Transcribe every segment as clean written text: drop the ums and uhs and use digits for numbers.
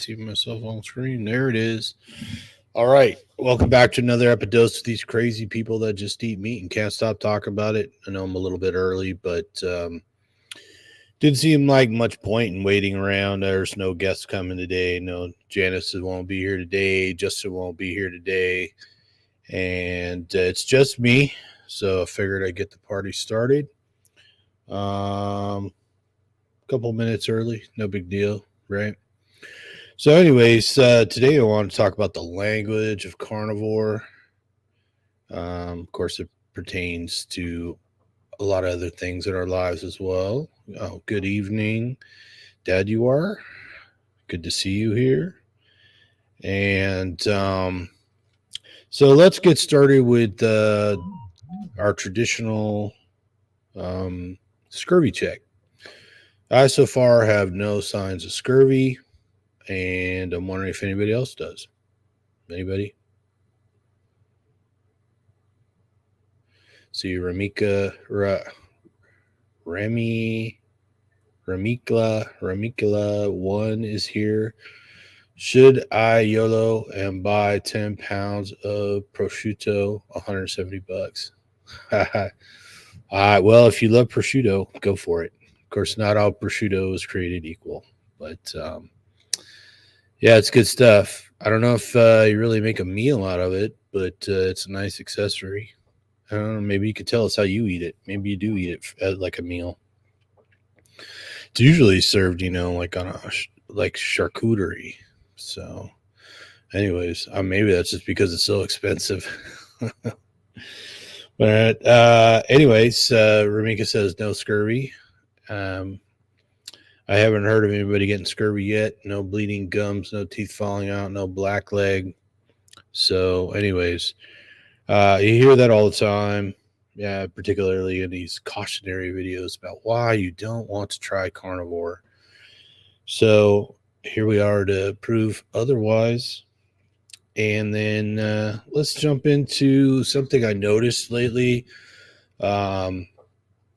see myself on screen. There it is. All right. Welcome back to another episode of these crazy people that just eat meat and can't stop talking about it. I know I'm a little bit early, but didn't seem like much point in waiting around. There's no guests coming today. No, Janice won't be here today. Justin won't be here today. And it's just me. So I figured I'd get the party started. A couple minutes early. No big deal, right? So, anyways, today I want to talk about the language of carnivore. Of course, it pertains to a lot of other things in our lives as well. Oh, good evening, Dad. You are good to see you here. And so let's get started with our traditional scurvy check. I so far have no signs of scurvy, and I'm wondering if anybody else does. Anybody? See, Ramikla 1 is here. Should I YOLO and buy 10 pounds of prosciutto, $170? Well, if you love prosciutto, go for it. Of course, not all prosciutto is created equal, but yeah, it's good stuff. I don't know if you really make a meal out of it, but it's a nice accessory. I don't know. Maybe you could tell us how you eat it. Maybe you do eat it as like a meal. It's usually served, like on a like charcuterie. So, anyways, maybe that's just because it's so expensive. But anyways, Ramika says no scurvy. I haven't heard of anybody getting scurvy yet. No bleeding gums, no teeth falling out, no black leg. So, anyways, you hear that all the time. Yeah, particularly in these cautionary videos about why you don't want to try carnivore. So here we are to prove otherwise. And then let's jump into something I noticed lately. When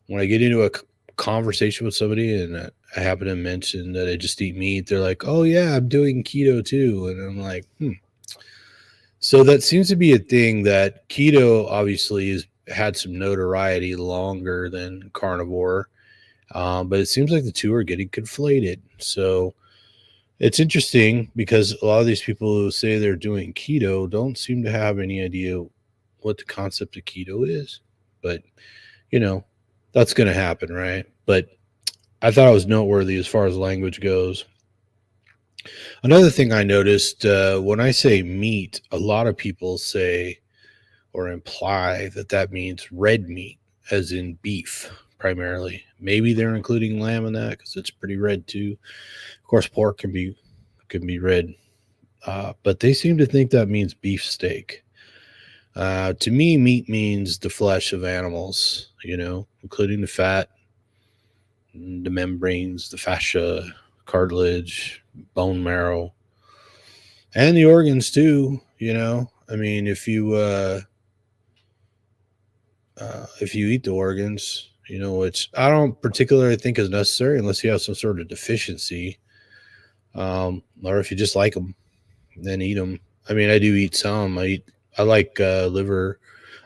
I get into a conversation with somebody and I happen to mention that I just eat meat, they're like, oh, yeah, I'm doing keto too. And I'm like, So that seems to be a thing that keto obviously has had some notoriety longer than carnivore. But it seems like the two are getting conflated. So it's interesting because a lot of these people who say they're doing keto don't seem to have any idea what the concept of keto is. But, that's going to happen, right? But I thought it was noteworthy as far as language goes. Another thing I noticed when I say meat, a lot of people say or imply that means red meat, as in beef, primarily. Maybe they're including lamb in that because it's pretty red too. Of course, pork can be red, but they seem to think that means beef steak. To me, meat means the flesh of animals, including the fat, the membranes, the fascia, cartilage, bone marrow, and the organs too. I mean, if you eat the organs, which I don't particularly think is necessary unless you have some sort of deficiency, or if you just like them, then eat them. I mean, I do eat some. I like liver.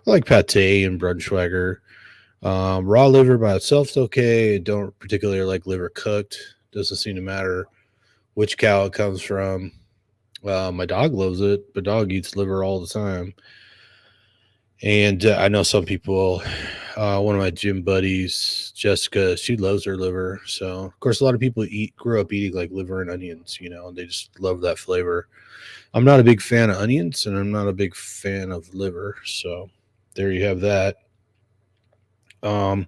I like pate and Brunschweiger. Raw liver by itself's okay. I don't particularly like liver cooked. Doesn't seem to matter which cow it comes from. My dog loves it. My dog eats liver all the time. And I know some people, one of my gym buddies, Jessica, she loves her liver. So, of course, a lot of people grew up eating like liver and onions, and they just love that flavor. I'm not a big fan of onions, and I'm not a big fan of liver. So, there you have that. A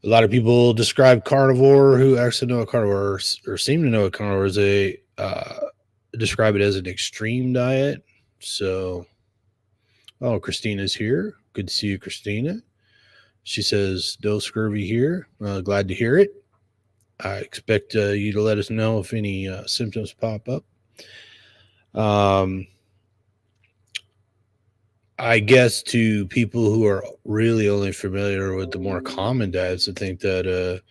lot of people describe carnivore who actually know a carnivore or seem to know a carnivore as describe it as an extreme diet. So, Christina's here. Good to see you, Christina. She says, no scurvy here. Glad to hear it. I expect you to let us know if any symptoms pop up. I guess to people who are really only familiar with the more common diets, I think that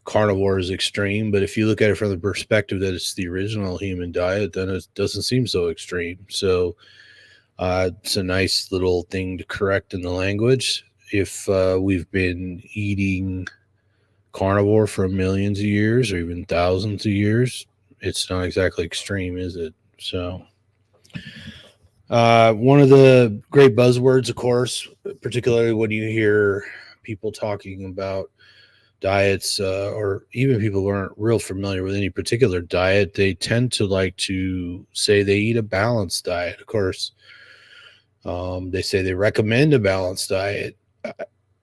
carnivore is extreme, but if you look at it from the perspective that it's the original human diet, then it doesn't seem so extreme. So it's a nice little thing to correct in the language. If we've been eating carnivore for millions of years or even thousands of years, it's not exactly extreme, is it? So, one of the great buzzwords, of course, particularly when you hear people talking about diets, or even people who aren't real familiar with any particular diet, they tend to like to say they eat a balanced diet. Of course, they say they recommend a balanced diet.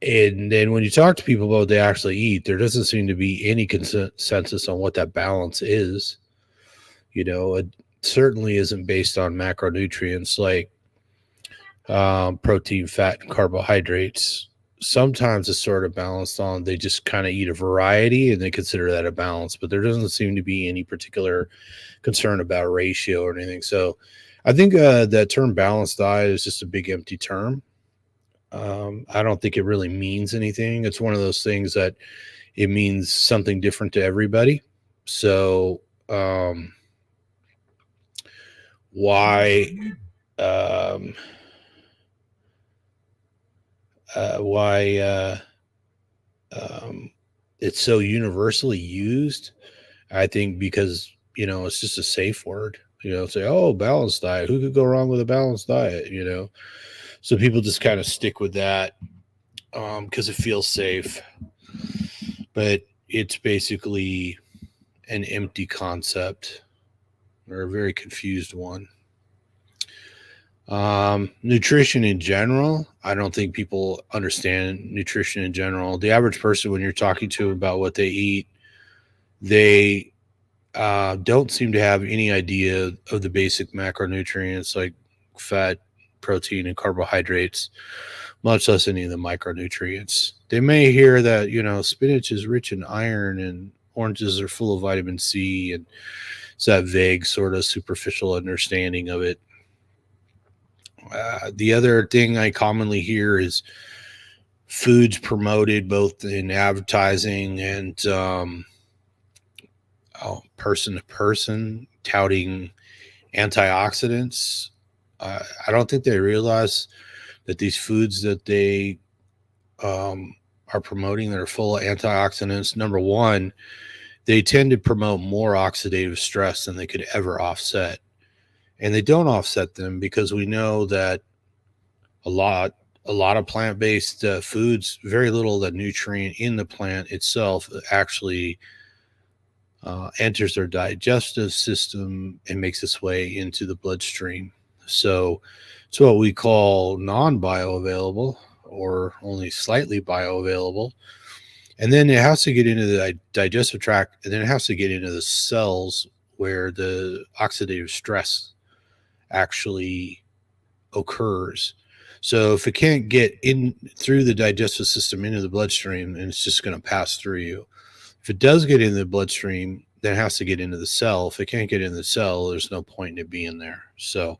And then when you talk to people about what they actually eat, there doesn't seem to be any consensus on what that balance is. It certainly isn't based on macronutrients like protein, fat, and carbohydrates. Sometimes it's sort of balanced on they just kind of eat a variety and they consider that a balance, but there doesn't seem to be any particular concern about ratio or anything. So I think that term balanced diet is just a big empty term. I don't think it really means anything. It's one of those things that it means something different to everybody. So why um, why um, it's so universally used? I think because it's just a safe word. Say, oh, balanced diet. Who could go wrong with a balanced diet? So people just kind of stick with that because it feels safe. But it's basically an empty concept or a very confused one. Nutrition in general, I don't think people understand nutrition in general. The average person, when you're talking to them about what they eat, they don't seem to have any idea of the basic macronutrients like fat, protein, and carbohydrates, much less any of the micronutrients. They may hear that, spinach is rich in iron and oranges are full of vitamin C, and it's that vague, sort of superficial understanding of it. The other thing I commonly hear is foods promoted both in advertising and person to person touting antioxidants. I don't think they realize that these foods that they are promoting that are full of antioxidants, number one, they tend to promote more oxidative stress than they could ever offset. And they don't offset them because we know that a lot of plant-based foods, very little of the nutrient in the plant itself actually enters their digestive system and makes its way into the bloodstream. So it's what we call non-bioavailable or only slightly bioavailable. And then it has to get into the digestive tract, and then it has to get into the cells where the oxidative stress actually occurs. So if it can't get in through the digestive system into the bloodstream, then it's just going to pass through you. If it does get into the bloodstream, then it has to get into the cell. If it can't get in the cell, there's no point in it being there. So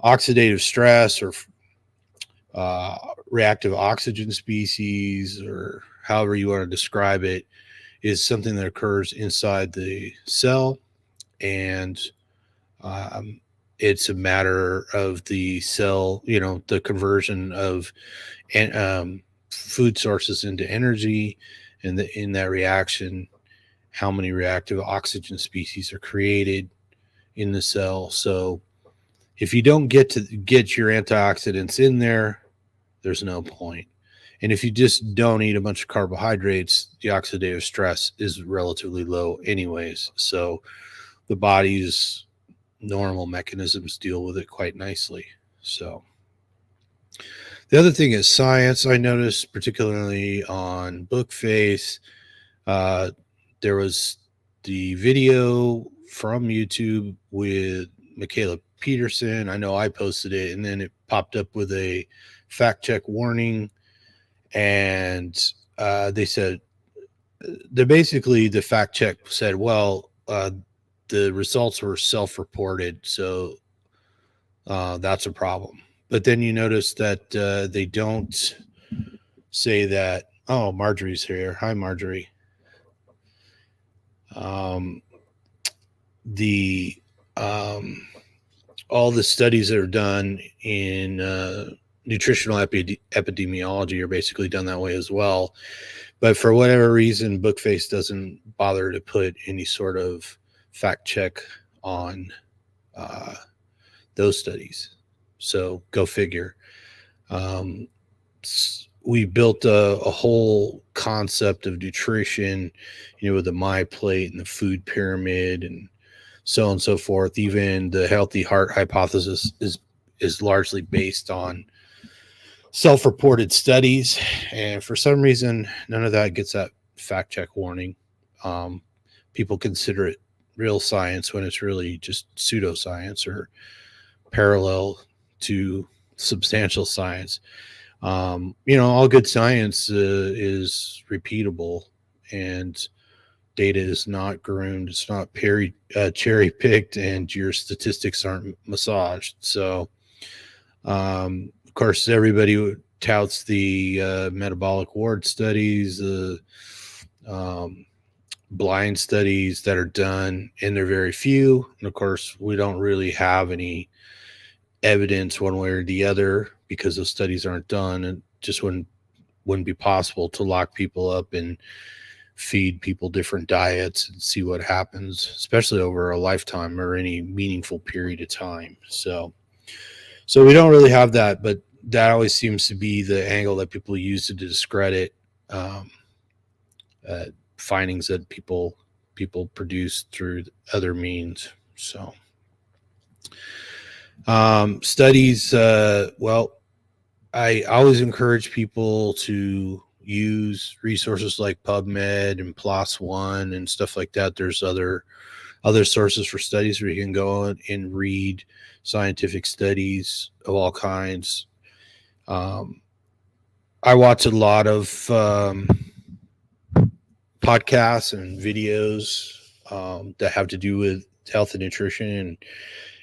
oxidative stress or reactive oxygen species, or however you want to describe it, is something that occurs inside the cell, and it's a matter of the cell, the conversion of food sources into energy, and in that reaction, how many reactive oxygen species are created in the cell. So if you don't get your antioxidants in there, there's no point. And if you just don't eat a bunch of carbohydrates, the oxidative stress is relatively low anyways. So the body's normal mechanisms deal with it quite nicely. So the other thing is science. I noticed particularly on Bookface, there was the video from YouTube with Michaela Peterson. I know I posted it, and then it popped up with a fact check warning. And they said, the fact check said, well, the results were self-reported, so that's a problem. But then you notice that they don't say that. Oh, Marjorie's here. Hi, Marjorie. Um, the all the studies that are done in nutritional epidemiology are basically done that way as well. But for whatever reason, Bookface doesn't bother to put any sort of fact check on uh, those studies. So go figure. Um, we built a whole concept of nutrition, with the my plate and the food pyramid and so on and so forth. Even the healthy heart hypothesis is largely based on self-reported studies, and for some reason, none of that gets that fact check warning. Um, People consider it real science when it's really just pseudoscience or parallel to substantial science. All good science is repeatable, and data is not groomed, it's not cherry picked, and your statistics aren't massaged. So, of course, everybody touts the metabolic ward studies, the um, blind studies that are done, and they're very few. And of course, we don't really have any evidence one way or the other because those studies aren't done, and just wouldn't be possible to lock people up and feed people different diets and see what happens, especially over a lifetime or any meaningful period of time. So we don't really have that, but that always seems to be the angle that people use to discredit um, uh, findings that people produce through other means. So studies, well, I always encourage people to use resources like PubMed and PLOS One and stuff like that. There's other sources for studies where you can go on and read scientific studies of all kinds. Um, I watch a lot of podcasts and videos that have to do with health and nutrition,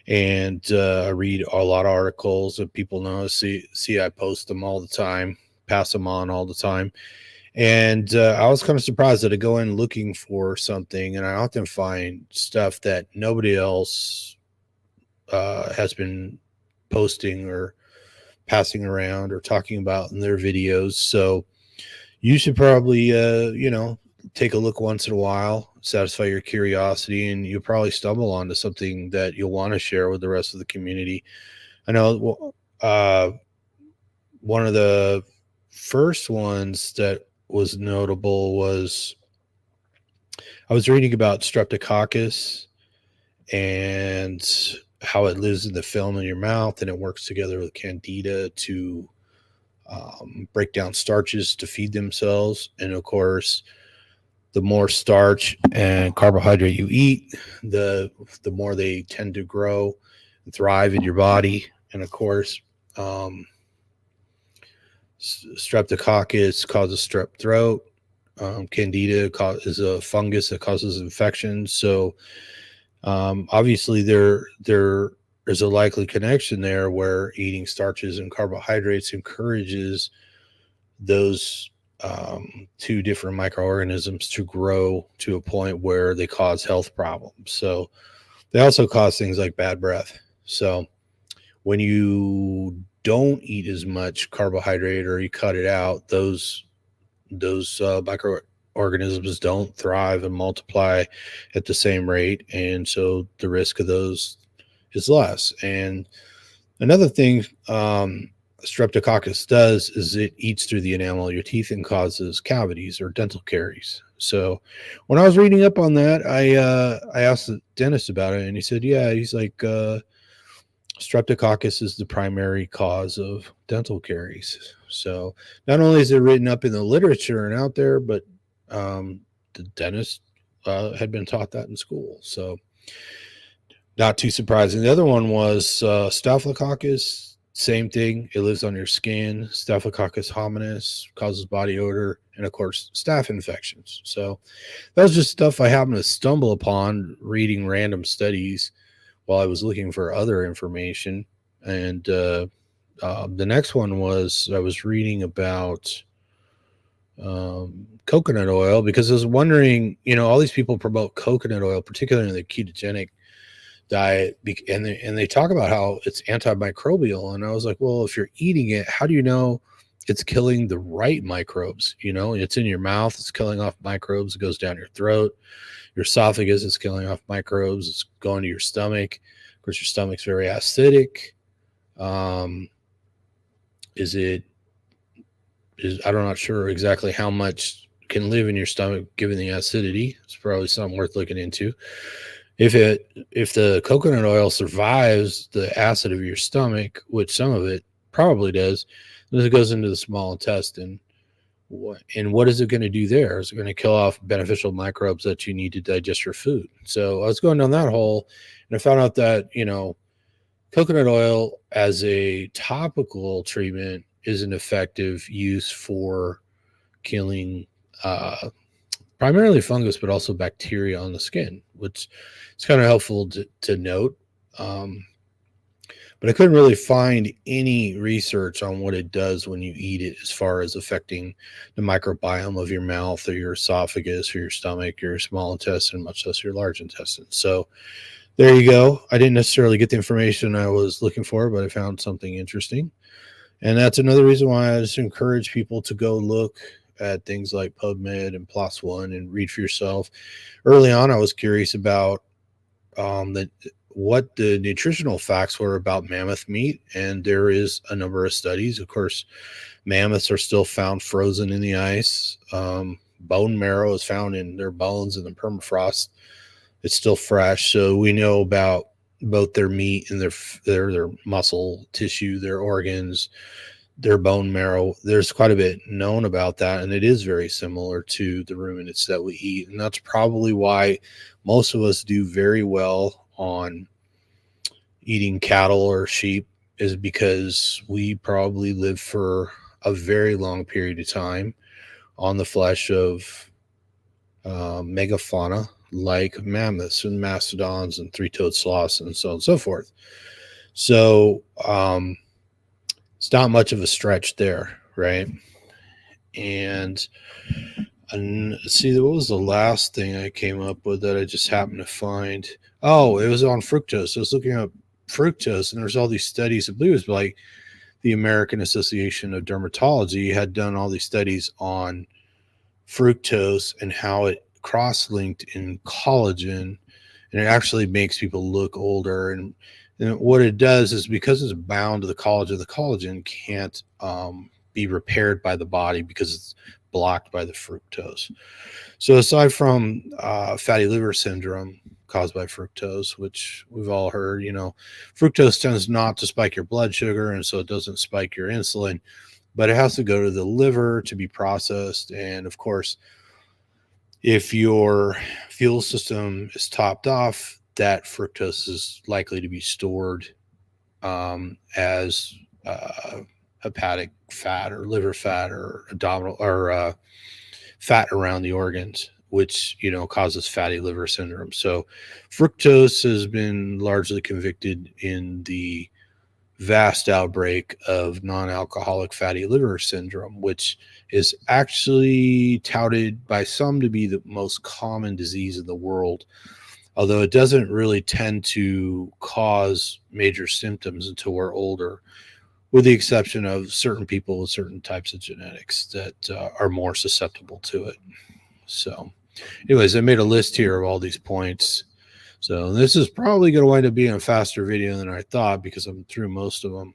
and I read a lot of articles that people know. See, I post them all the time, pass them on all the time. And I was kind of surprised that I go in looking for something, and I often find stuff that nobody else has been posting or passing around or talking about in their videos. So you should probably, take a look once in a while, satisfy your curiosity, and you'll probably stumble onto something that you'll want to share with the rest of the community. I know one of the first ones that was notable was I was reading about streptococcus and how it lives in the film in your mouth, and it works together with candida to break down starches to feed themselves. And of course, the more starch and carbohydrate you eat, the more they tend to grow and thrive in your body. And of course, um, streptococcus causes strep throat. Candida is a fungus that causes infections. So obviously, there's a likely connection there where eating starches and carbohydrates encourages those two different microorganisms to grow to a point where they cause health problems. So they also cause things like bad breath. So when you don't eat as much carbohydrate or you cut it out, those microorganisms don't thrive and multiply at the same rate, and so the risk of those is less. And another thing streptococcus does is it eats through the enamel of your teeth and causes cavities or dental caries. So when I was reading up on that, I asked the dentist about it, and he said, yeah, he's like, streptococcus is the primary cause of dental caries. So not only is it written up in the literature and out there, but the dentist had been taught that in school. So not too surprising. The other one was staphylococcus. Same thing. It lives on your skin. Staphylococcus hominis causes body odor, and of course, staph infections. So that was just stuff I happened to stumble upon reading random studies while I was looking for other information. And the next one was I was reading about coconut oil, because I was wondering, all these people promote coconut oil, particularly in the ketogenic diet, and they talk about how it's antimicrobial. And I was like, well, if you're eating it, how do you know it's killing the right microbes? It's in your mouth, it's killing off microbes, it goes down your throat, your esophagus, it's killing off microbes, it's going to your stomach. Of course, your stomach's very acidic. um is it is I'm not sure exactly how much can live in your stomach given the acidity. It's probably something worth looking into. If the coconut oil survives the acid of your stomach, which some of it probably does, then it goes into the small intestine. And what is it going to do there? Is it going to kill off beneficial microbes that you need to digest your food? So I was going down that hole, and I found out that coconut oil as a topical treatment is an effective use for killing primarily fungus, but also bacteria on the skin, which is kind of helpful to note. Um, but I couldn't really find any research on what it does when you eat it, as far as affecting the microbiome of your mouth or your esophagus or your stomach, your small intestine, much less your large intestine. So there you go. I didn't necessarily get the information I was looking for, but I found something interesting. And that's another reason why I just encourage people to go look at things like PubMed and PLOS One and read for yourself. Early on, I was curious about what the nutritional facts were about mammoth meat, and there is a number of studies. Of course, mammoths are still found frozen in the ice. Bone marrow is found in their bones in the permafrost. It's still fresh, so we know about both their meat and their muscle tissue, their organs, their bone marrow. There's quite a bit known about that, and it is very similar to the ruminants that we eat. And that's probably why most of us do very well on eating cattle or sheep, is because we probably live for a very long period of time on the flesh of megafauna like mammoths and mastodons and three-toed sloths and so on and so forth. So it's not much of a stretch there, right? And see, what was the last thing I came up with that I just happened to find? Oh, it was on fructose. I was looking up fructose, and there's all these studies. I believe it was like the American Association of Dermatology had done all these studies on fructose and how it cross-linked in collagen, and it actually makes people look older. And what it does is, because it's bound to the collagen can't be repaired by the body because it's blocked by the fructose. So aside from fatty liver syndrome caused by fructose, which we've all heard, fructose tends not to spike your blood sugar, and so it doesn't spike your insulin, but it has to go to the liver to be processed. And of course, if your fuel system is topped off, that fructose is likely to be stored as hepatic fat or liver fat or abdominal or fat around the organs, which causes fatty liver syndrome. So fructose has been largely convicted in the vast outbreak of non-alcoholic fatty liver syndrome, which is actually touted by some to be the most common disease in the world, although it doesn't really tend to cause major symptoms until we're older, with the exception of certain people with certain types of genetics that are more susceptible to it. So anyways, I made a list here of all these points. So this is probably going to wind up being a faster video than I thought, because I'm through most of them.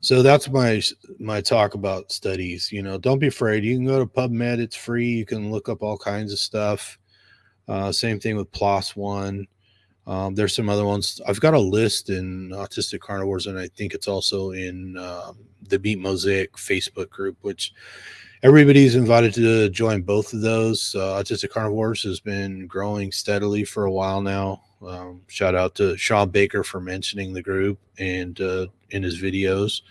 So that's my talk about studies. Don't be afraid. You can go to PubMed. It's free. You can look up all kinds of stuff. Same thing with PLOS One. There's some other ones. I've got a list in Autistic Carnivores, and I think it's also in the Beat Mosaic Facebook group, which everybody's invited to join both of those. Autistic Carnivores has been growing steadily for a while now. Shout out to Sean Baker for mentioning the group and in his videos.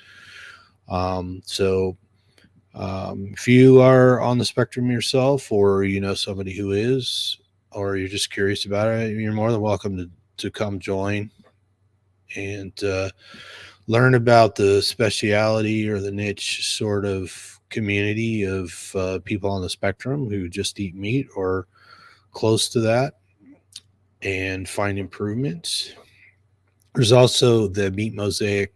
If you are on the spectrum yourself, or somebody who is, or you're just curious about it, you're more than welcome to come join and learn about the speciality or the niche sort of community of people on the spectrum who just eat meat or close to that and find improvements. There's also the Meat Mosaic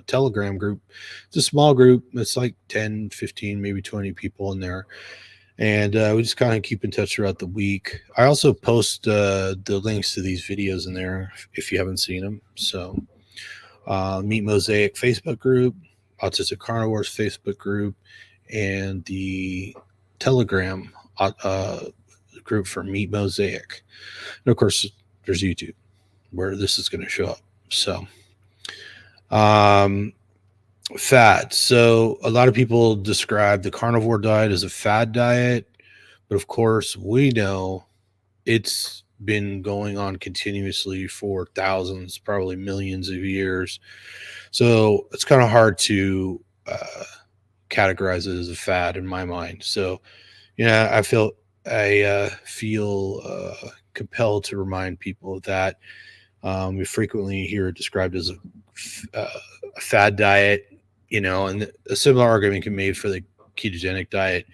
Telegram group. It's a small group. It's like 10, 15, maybe 20 people in there. And we just kind of keep in touch throughout the week. I also post the links to these videos in there if you haven't seen them. So, Meat Mosaic Facebook group, Autistic Carnivores Facebook group, and the Telegram group for Meat Mosaic. And of course, there's YouTube where this is going to show up. So, fat. So a lot of people describe the carnivore diet as a fad diet, but of course we know it's been going on continuously for thousands, probably millions of years. So it's kind of hard to categorize it as a fad in my mind. So, I feel compelled to remind people of that. We frequently hear it described as a fad diet, and a similar argument can be made for the ketogenic diet.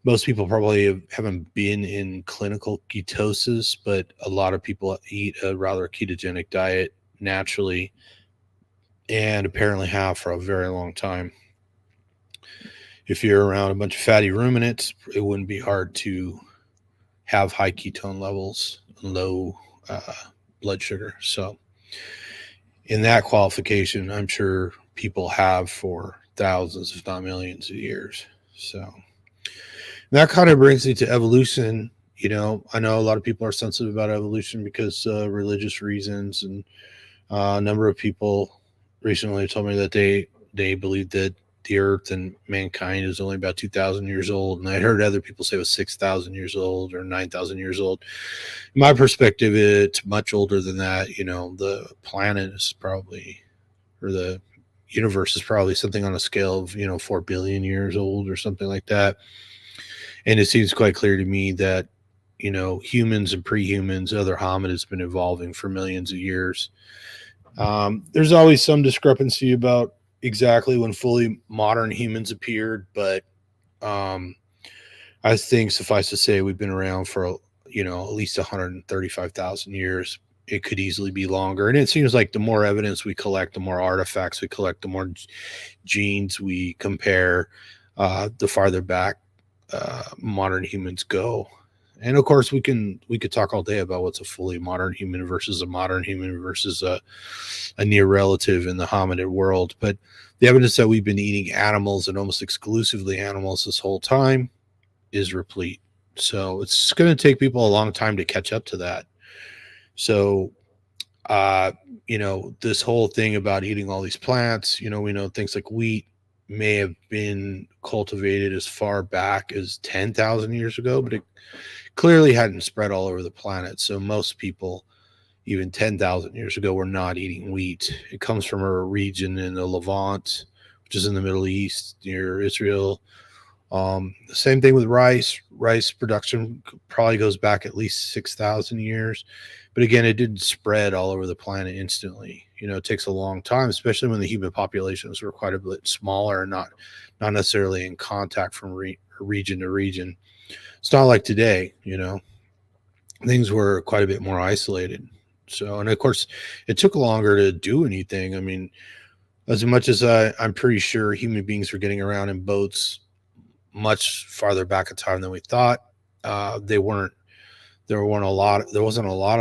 Most people probably haven't been in clinical ketosis, but a lot of people eat a rather ketogenic diet naturally and apparently have for a very long time. If you're around a bunch of fatty ruminants, it wouldn't be hard to have high ketone levels, low blood sugar. So in that qualification, I'm sure people have for thousands, if not millions of years. So that kind of brings me to evolution. I know a lot of people are sensitive about evolution because religious reasons, and a number of people recently told me that they believe that the earth and mankind is only about 2,000 years old. And I heard other people say it was 6,000 years old or 9,000 years old. In my perspective, it's much older than that. The planet is probably, or the universe is probably something on a scale of, 4 billion years old or something like that. And it seems quite clear to me that, humans and pre-humans, other hominids, been evolving for millions of years. There's always some discrepancy about exactly when fully modern humans appeared, but I think suffice to say we've been around for at least 135,000 years. It could easily be longer, and it seems like the more evidence we collect, the more artifacts we collect, the more genes we compare, the farther back modern humans go. And of course, we could talk all day about what's a fully modern human versus a modern human versus a near relative in the hominid world. But the evidence that we've been eating animals and almost exclusively animals this whole time is replete. So it's going to take people a long time to catch up to that. So, this whole thing about eating all these plants, we know things like wheat may have been cultivated as far back as 10,000 years ago, but it clearly hadn't spread all over the planet. So most people, even 10,000 years ago, were not eating wheat. It comes from a region in the Levant, which is in the Middle East near Israel. The same thing with rice. Rice production probably goes back at least 6,000 years. But again, it didn't spread all over the planet instantly. It takes a long time, especially when the human populations were quite a bit smaller and not necessarily in contact from region to region. It's not like today, things were quite a bit more isolated. So, and of course, it took longer to do anything. I mean, as much as I'm pretty sure human beings were getting around in boats much farther back in time than we thought, there wasn't a lot of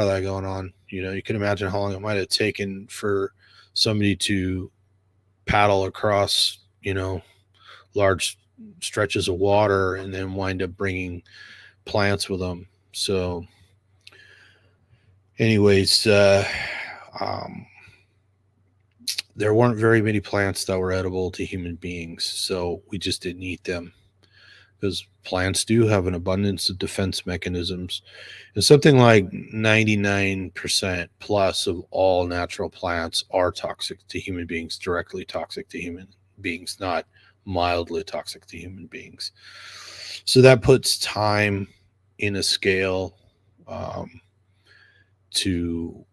that going on. You can imagine how long it might have taken for somebody to paddle across, large stretches of water and then wind up bringing plants with them. So anyways, there weren't very many plants that were edible to human beings, so we just didn't eat them, because plants do have an abundance of defense mechanisms. And something like 99% plus of all natural plants are toxic to human beings, directly toxic to human beings, not mildly toxic to human beings. So that puts time in a scale to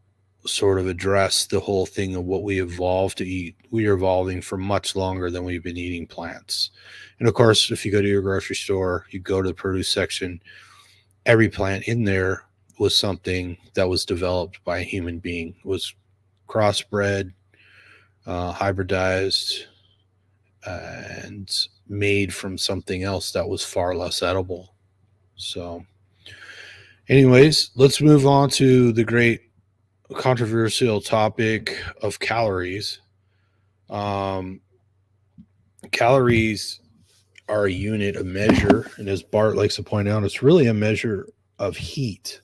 sort of address the whole thing of what we evolved to eat. We are evolving for much longer than we've been eating plants. And of course, if you go to your grocery store, you go to the produce section, every plant in there was something that was developed by a human being, was crossbred, hybridized, and made from something else that was far less edible. So, anyways, let's move on to the great controversial topic of calories. Um, Calories are a unit of measure, and as Bart likes to point out, it's really a measure of heat.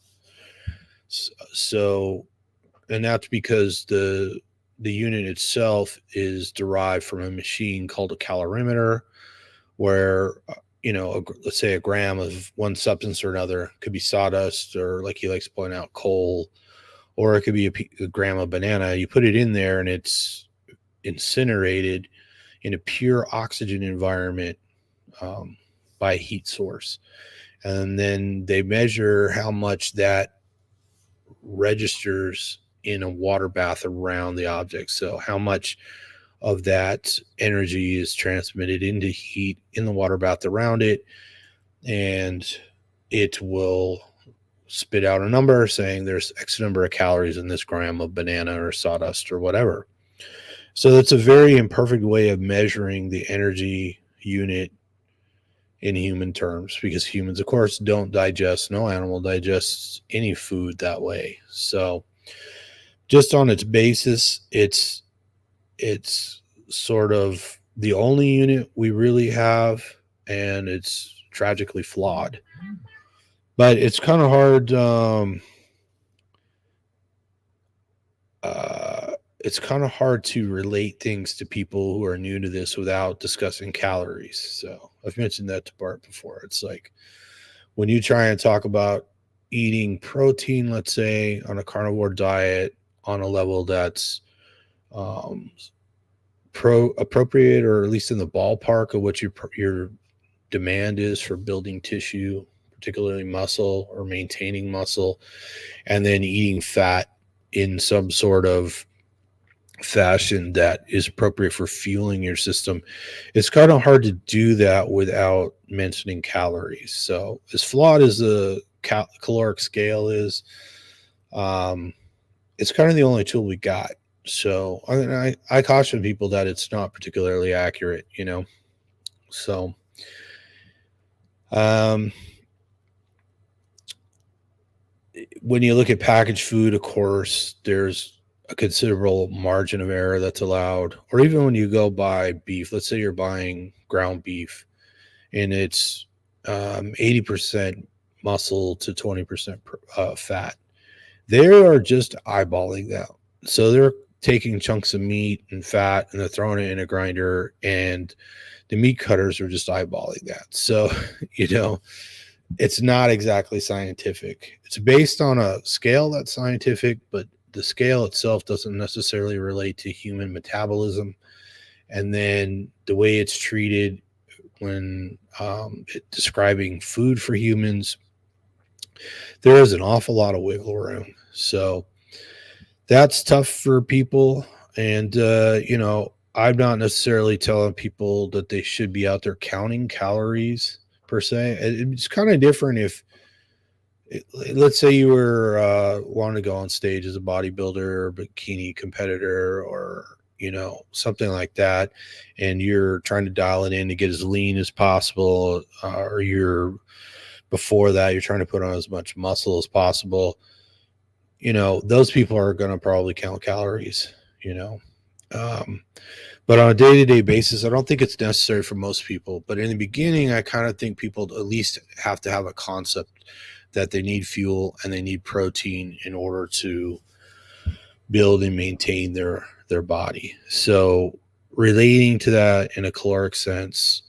So, and that's because the unit itself is derived from a machine called a calorimeter, where let's say a gram of one substance or another could be sawdust, or like he likes to point out, coal, or it could be a gram of banana. You put it in there and it's incinerated in a pure oxygen environment, by a heat source. And then they measure how much that registers in a water bath around the object. So how much of that energy is transmitted into heat in the water bath around it, and it will spit out a number saying there's X number of calories in this gram of banana or sawdust or whatever. So that's a very imperfect way of measuring the energy unit in human terms, because humans, of course, don't digest, no animal digests any food that way. So just on its basis, it's sort of the only unit we really have, and it's tragically flawed. But it's kind of hard. It's kind of hard to relate things to people who are new to this without discussing calories. So I've mentioned that to Bart before. It's like when you try and talk about eating protein, let's say on a carnivore diet, on a level that's appropriate, or at least in the ballpark of what your demand is for building tissue, particularly muscle, or maintaining muscle, and then eating fat in some sort of fashion that is appropriate for fueling your system. It's kind of hard to do that without mentioning calories. So as flawed as the caloric scale is, it's kind of the only tool we got. So I caution people that it's not particularly accurate, So, when you look at packaged food, of course, there's a considerable margin of error that's allowed. Or even when you go buy beef, let's say you're buying ground beef, and it's 80% muscle to 20% fat. They are just eyeballing that. So they're taking chunks of meat and fat and they're throwing it in a grinder, and the meat cutters are just eyeballing that. So, it's not exactly scientific. It's based on a scale that's scientific, but the scale itself doesn't necessarily relate to human metabolism. And then the way it's treated when describing food for humans, there is an awful lot of wiggle room. So that's tough for people. And, I'm not necessarily telling people that they should be out there counting calories per se. It's kind of different if, let's say you were wanting to go on stage as a bodybuilder or bikini competitor, or something like that, and you're trying to dial it in to get as lean as possible, or before that you're trying to put on as much muscle as possible. Those people are going to probably count calories. But on a day-to-day basis, I don't think it's necessary for most people. But in the beginning, I kind of think people at least have to have a concept that they need fuel and they need protein in order to build and maintain their body. So relating to that in a caloric sense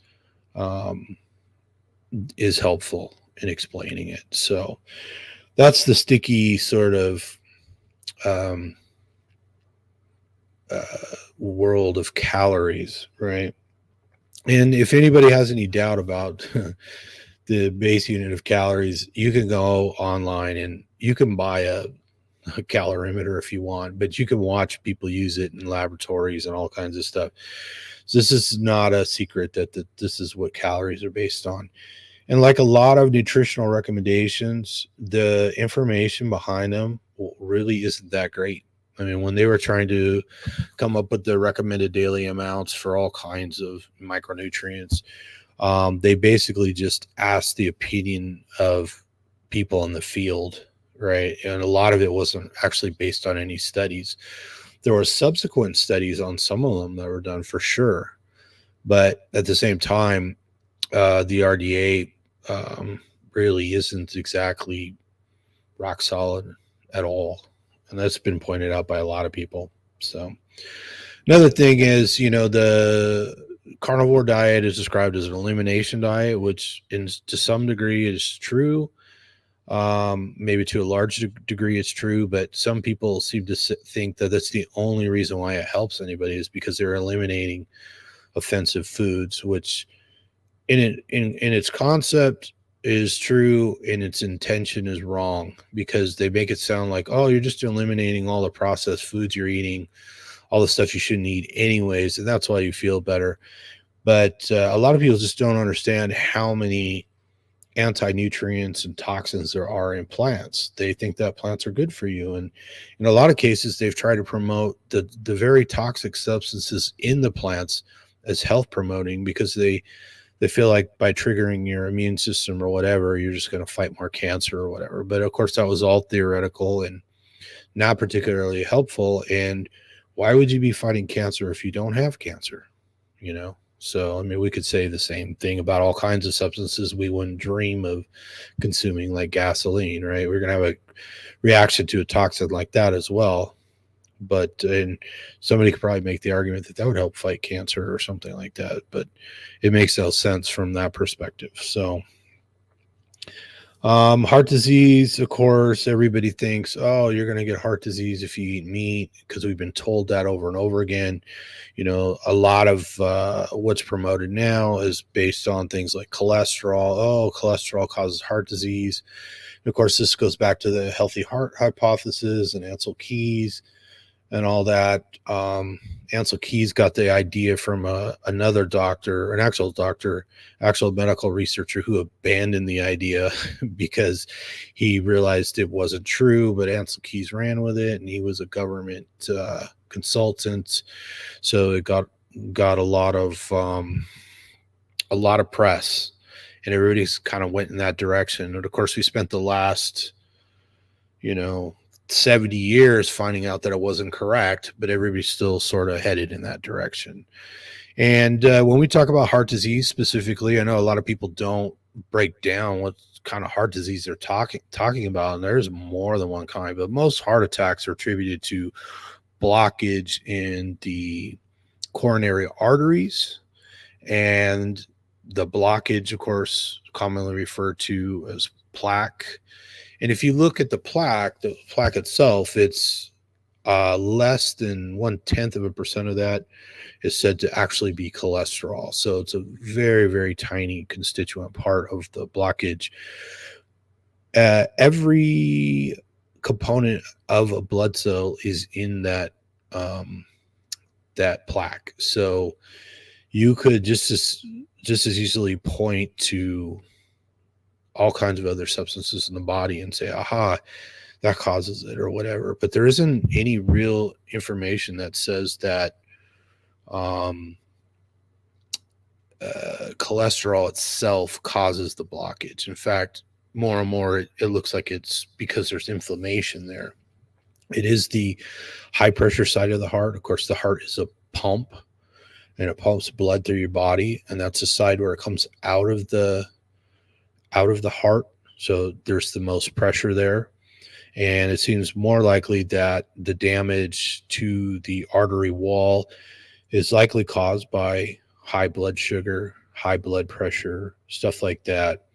is helpful in explaining it. So that's the sticky sort of world of calories, right? And if anybody has any doubt about the base unit of calories, you can go online and you can buy a a calorimeter if you want, but you can watch people use it in laboratories and all kinds of stuff. So this is not a secret that this is what calories are based on. And like a lot of nutritional recommendations, the information behind them really isn't that great. I mean, when they were trying to come up with the recommended daily amounts for all kinds of micronutrients, they basically just asked the opinion of people in the field, right? And a lot of it wasn't actually based on any studies. There were subsequent studies on some of them that were done for sure, but at the same time, the RDA really isn't exactly rock solid at all, and that's been pointed out by a lot of people. So another thing is, the carnivore diet is described as an elimination diet, which to some degree is true. Maybe to a large degree it's true, but some people seem to think that that's the only reason why it helps anybody is because they're eliminating offensive foods, which in its concept is true and its intention is wrong, because they make it sound like, oh, you're just eliminating all the processed foods you're eating, all the stuff you shouldn't eat anyways, and that's why you feel better. But a lot of people just don't understand how many anti-nutrients and toxins there are in plants. They think that plants are good for you, and in a lot of cases they've tried to promote the very toxic substances in the plants as health promoting, because they feel like by triggering your immune system or whatever, you're just going to fight more cancer or whatever. But of course, that was all theoretical and not particularly helpful. And why would you be fighting cancer if you don't have cancer? So, I mean, we could say the same thing about all kinds of substances we wouldn't dream of consuming, like gasoline, right? We're going to have a reaction to a toxin like that as well. But and somebody could probably make the argument that that would help fight cancer or something like that, but it makes no sense from that perspective. So heart disease, of course, everybody thinks, oh, you're going to get heart disease if you eat meat, because we've been told that over and over again. A lot of what's promoted now is based on things like cholesterol. Oh, cholesterol causes heart disease. And of course, this goes back to the healthy heart hypothesis and Ansel Keys and all that. Ansel Keys got the idea from another doctor, an actual doctor, actual medical researcher, who abandoned the idea because he realized it wasn't true. But Ansel Keys ran with it, and he was a government consultant, so it got a lot of press, and everybody's kind of went in that direction. And of course, we spent the last 70 years finding out that it wasn't correct, but everybody's still sort of headed in that direction. And when we talk about heart disease specifically, I know a lot of people don't break down what kind of heart disease they're talking about, and there's more than one kind, but most heart attacks are attributed to blockage in the coronary arteries, and the blockage, of course, commonly referred to as plaque. And if you look at the plaque itself, it's less than 0.1% of that is said to actually be cholesterol. So it's a very, very tiny constituent part of the blockage. Every component of a blood cell is in that plaque. So you could just as easily point to all kinds of other substances in the body and say, aha, that causes it or whatever. But there isn't any real information that says that cholesterol itself causes the blockage. In fact, more and more, it looks like it's because there's inflammation there. It is the high pressure side of the heart. Of course, the heart is a pump, and it pumps blood through your body, and that's the side where it comes out of the heart. So there's the most pressure there. And it seems more likely that the damage to the artery wall is likely caused by high blood sugar, high blood pressure, stuff like that,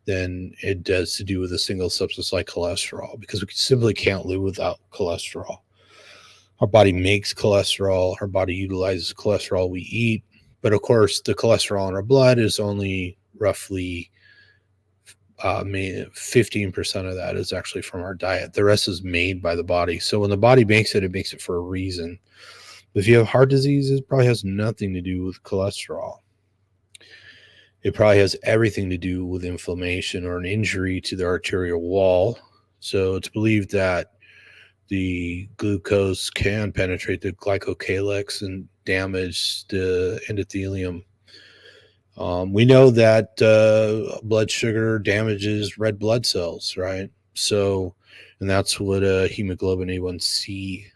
than it does to do with a single substance like cholesterol, because we simply can't live without cholesterol. Our body makes cholesterol. Our body utilizes cholesterol we eat. But of course, the cholesterol in our blood is only roughly 15% of that is actually from our diet. The rest is made by the body. So when the body makes it for a reason. If you have heart disease, it probably has nothing to do with cholesterol. It probably has everything to do with inflammation or an injury to the arterial wall. So it's believed that the glucose can penetrate the glycocalyx and damage the endothelium. We know that blood sugar damages red blood cells, right? So, and that's what a hemoglobin A1C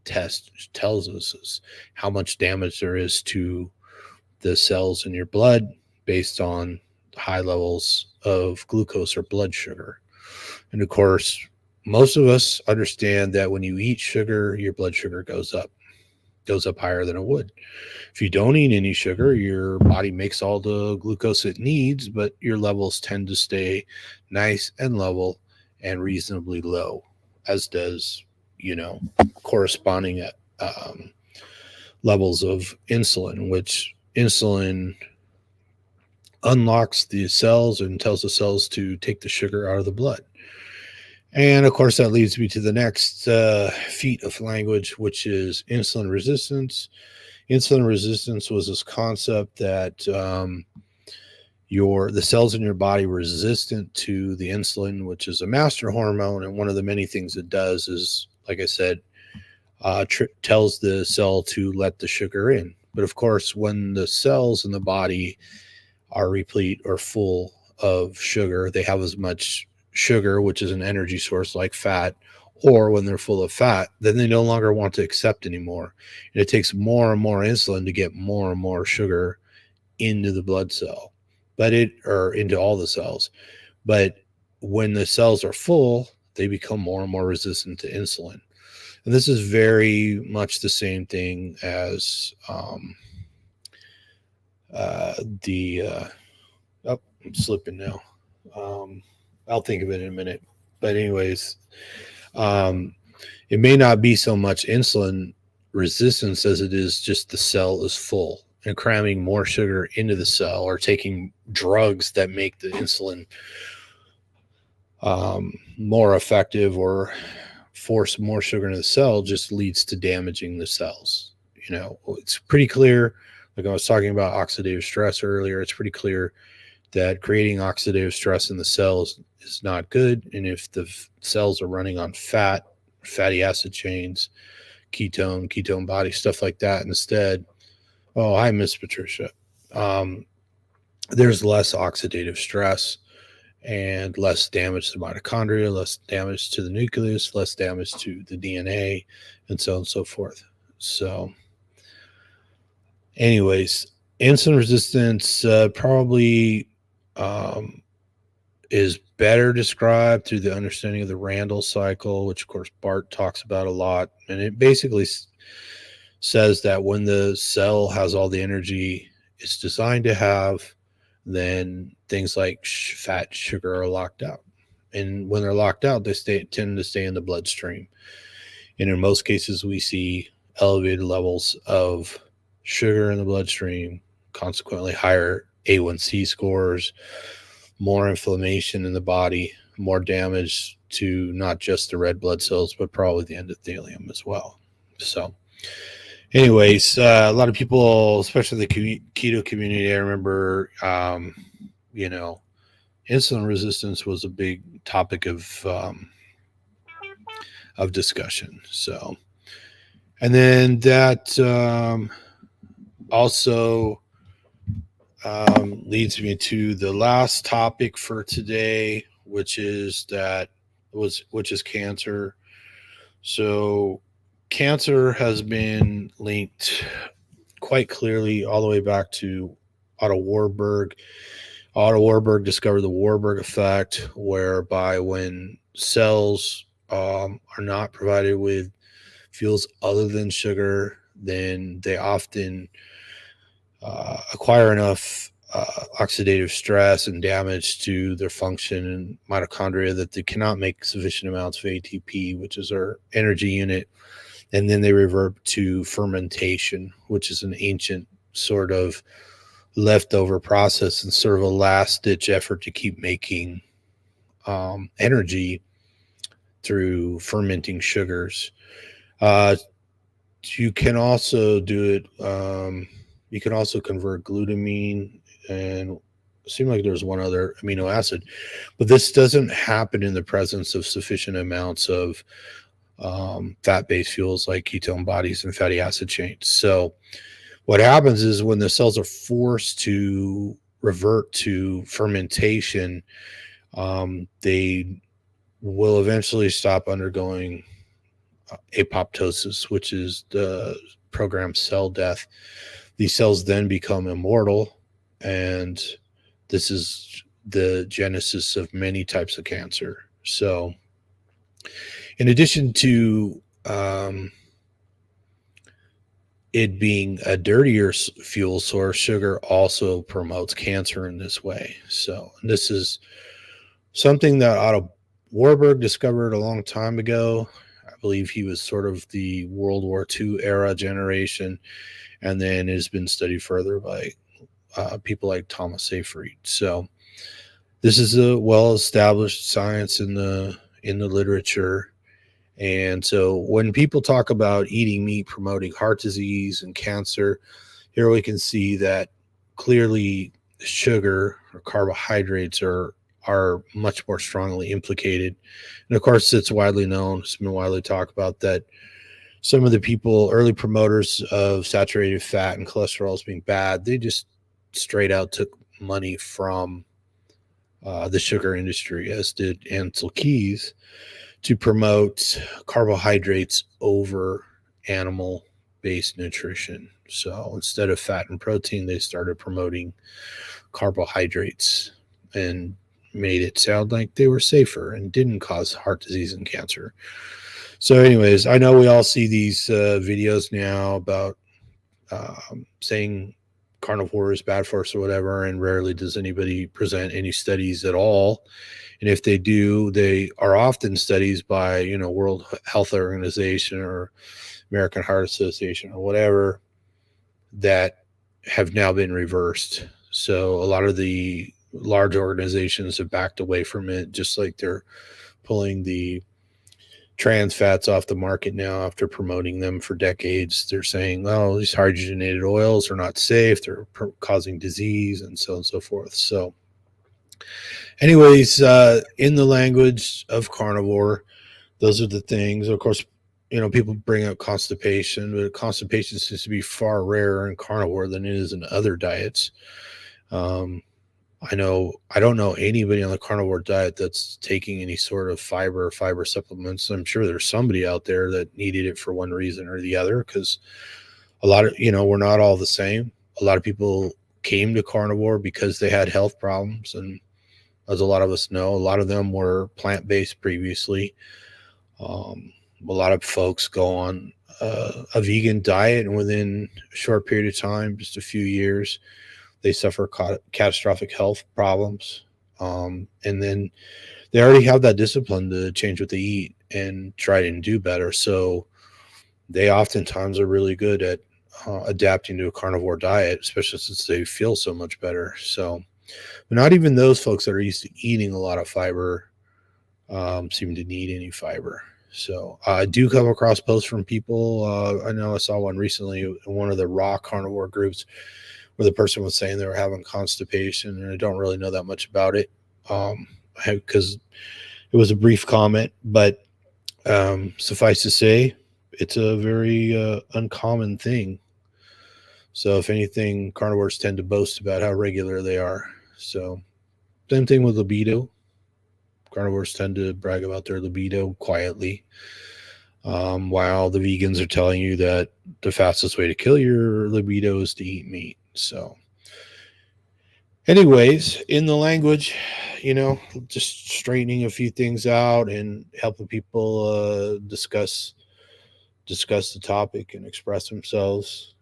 test tells us, is how much damage there is to the cells in your blood based on high levels of glucose or blood sugar. And of course, most of us understand that when you eat sugar, your blood sugar goes up higher than it would. If you don't eat any sugar, your body makes all the glucose it needs, but your levels tend to stay nice and level and reasonably low, as does, corresponding levels of insulin, which insulin unlocks the cells and tells the cells to take the sugar out of the blood. And of course, that leads me to the next feat of language, which is insulin resistance. Insulin resistance was this concept that the cells in your body resistant to the insulin, which is a master hormone. And one of the many things it does is, like I said, tells the cell to let the sugar in. But of course, when the cells in the body are replete or full of sugar, they have as much sugar, which is an energy source like fat, or when they're full of fat, then they no longer want to accept anymore. And it takes more and more insulin to get more and more sugar into the blood cell, or into all the cells. But when the cells are full, they become more and more resistant to insulin. And this is very much the same thing as I'm slipping now. I'll think of it in a minute. But anyways, it may not be so much insulin resistance as it is just the cell is full and cramming more sugar into the cell, or taking drugs that make the insulin more effective or force more sugar into the cell just leads to damaging the cells. It's pretty clear, like I was talking about oxidative stress earlier, it's pretty clear that creating oxidative stress in the cells is not good. And if the cells are running on fatty acid chains, ketone body, stuff like that instead, oh, hi, Miss Patricia, there's less oxidative stress and less damage to the mitochondria, less damage to the nucleus, less damage to the DNA, and so on and so forth. So anyways, insulin resistance probably is better described through the understanding of the Randall cycle, which of course Bart talks about a lot. And it basically says that when the cell has all the energy it's designed to have, then things like fat, sugar are locked out. And when they're locked out, they tend to stay in the bloodstream. And in most cases, we see elevated levels of sugar in the bloodstream, consequently higher A1C scores, more inflammation in the body, more damage to not just the red blood cells, but probably the endothelium as well. So anyways, a lot of people, especially the keto community, I remember, insulin resistance was a big topic of discussion. So, and then that also leads me to the last topic for today, which is cancer. So cancer has been linked quite clearly all the way back to Otto Warburg. Otto Warburg discovered the Warburg effect, whereby when cells are not provided with fuels other than sugar, then they often acquire enough oxidative stress and damage to their function and mitochondria that they cannot make sufficient amounts of ATP, which is our energy unit. And then they revert to fermentation, which is an ancient sort of leftover process and sort of a last ditch effort to keep making energy through fermenting sugars. Uh, you can also do it. You can also convert glutamine and it seemed like there's one other amino acid, but this doesn't happen in the presence of sufficient amounts of fat-based fuels like ketone bodies and fatty acid chains. So what happens is when the cells are forced to revert to fermentation, they will eventually stop undergoing apoptosis, which is the programmed cell death. These cells then become immortal, and this is the genesis of many types of cancer. So, in addition to it being a dirtier fuel source, sugar also promotes cancer in this way. So, this is something that Otto Warburg discovered a long time ago. I believe he was sort of the World War II era generation, and then has been studied further by people like Thomas Seyfried. So this is a well-established science in the literature. And so when people talk about eating meat promoting heart disease and cancer, here we can see that clearly sugar or carbohydrates are much more strongly implicated. And of course, it's widely known, it's been widely talked about that some of the people, early promoters of saturated fat and cholesterol as being bad, they just straight out took money from the sugar industry, as did Ansel Keys, to promote carbohydrates over animal based nutrition. So instead of fat and protein, they started promoting carbohydrates and made it sound like they were safer and didn't cause heart disease and cancer. So, anyways, I know we all see these videos now about saying carnivore is bad for us or whatever, and rarely does anybody present any studies at all. And if they do, they are often studies by, World Health Organization or American Heart Association or whatever that have now been reversed. So a lot of the large organizations have backed away from it, just like they're pulling the trans fats off the market now after promoting them for decades. They're saying, oh, these hydrogenated oils are not safe, they're causing disease, and so on and so forth. So anyways, in the language of carnivore, those are the things. Of course, people bring up constipation, but constipation seems to be far rarer in carnivore than it is in other diets. I don't know anybody on the carnivore diet that's taking any sort of fiber supplements. I'm sure there's somebody out there that needed it for one reason or the other, because a lot of, we're not all the same. A lot of people came to carnivore because they had health problems. And as a lot of us know, a lot of them were plant-based previously. A lot of folks go on a vegan diet, and within a short period of time, just a few years, they suffer catastrophic health problems. And then they already have that discipline to change what they eat and try and do better. So they oftentimes are really good at adapting to a carnivore diet, especially since they feel so much better. So, but not even those folks that are used to eating a lot of fiber seem to need any fiber. So I do come across posts from people. I know I saw one recently in one of the raw carnivore groups where the person was saying they were having constipation, and I don't really know that much about it because it was a brief comment, but suffice to say, it's a very uncommon thing. So if anything, carnivores tend to boast about how regular they are. So same thing with libido. Carnivores tend to brag about their libido quietly, while the vegans are telling you that the fastest way to kill your libido is to eat meat. So anyways, in the language, just straightening a few things out and helping people discuss the topic and express themselves.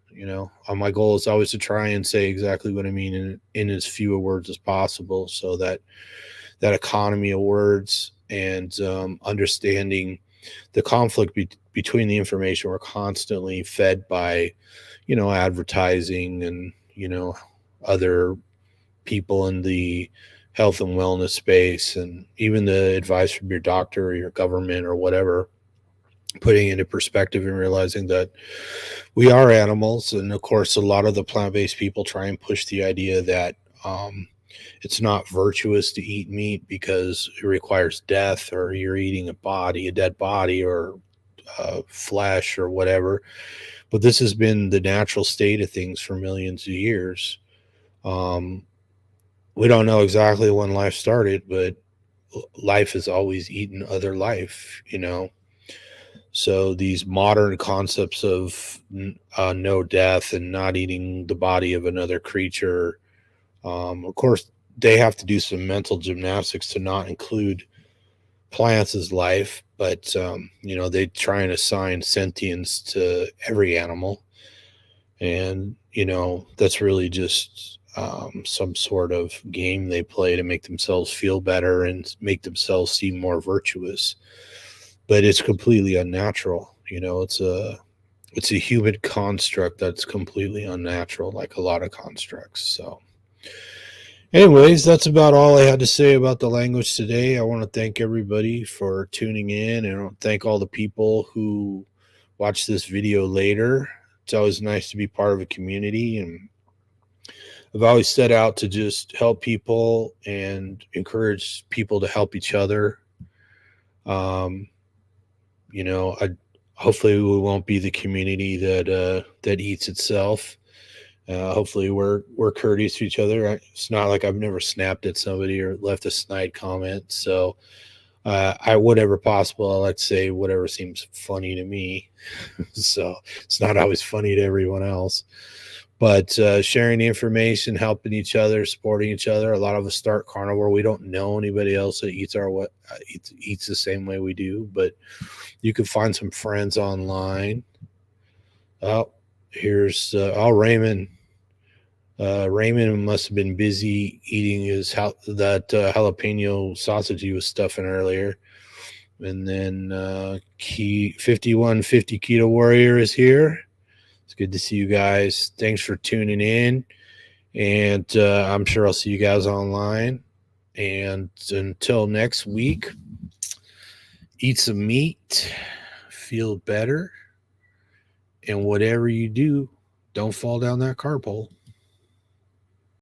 My goal is always to try and say exactly what I mean in as few words as possible, so that economy of words and understanding the conflict between the information we're constantly fed by, advertising and, other people in the health and wellness space, and even the advice from your doctor or your government or whatever, putting into perspective and realizing that we are animals. And of course, a lot of the plant-based people try and push the idea that it's not virtuous to eat meat because it requires death, or you're eating a dead body, or flesh or whatever. But this has been the natural state of things for millions of years. um, we don't know exactly when life started, but life has always eaten other life. So these modern concepts of no death and not eating the body of another creature, of course, they have to do some mental gymnastics to not include plants as life, but they try and assign sentience to every animal, and that's really just some sort of game they play to make themselves feel better and make themselves seem more virtuous. But it's completely unnatural. It's a human construct that's completely unnatural, like a lot of constructs. So anyways, that's about all I had to say about the language today. I want to thank everybody for tuning in, and I want to thank all the people who watch this video later. It's always nice to be part of a community, and I've always set out to just help people and encourage people to help each other. Um, I hopefully we won't be the community that eats itself. Hopefully we're courteous to each other. It's not like I've never snapped at somebody or left a snide comment. So I whatever possible, I like to say whatever seems funny to me. So it's not always funny to everyone else. But sharing the information, helping each other, supporting each other. A lot of us start carnivore. We don't know anybody else that eats the same way we do, but you can find some friends online. Oh, here's Raymond. Raymond must have been busy eating that jalapeno sausage he was stuffing earlier. And then Key 5150 Keto Warrior is here. It's good to see you guys. Thanks for tuning in. And I'm sure I'll see you guys online. And until next week, eat some meat, feel better, and whatever you do, don't fall down that carb hole.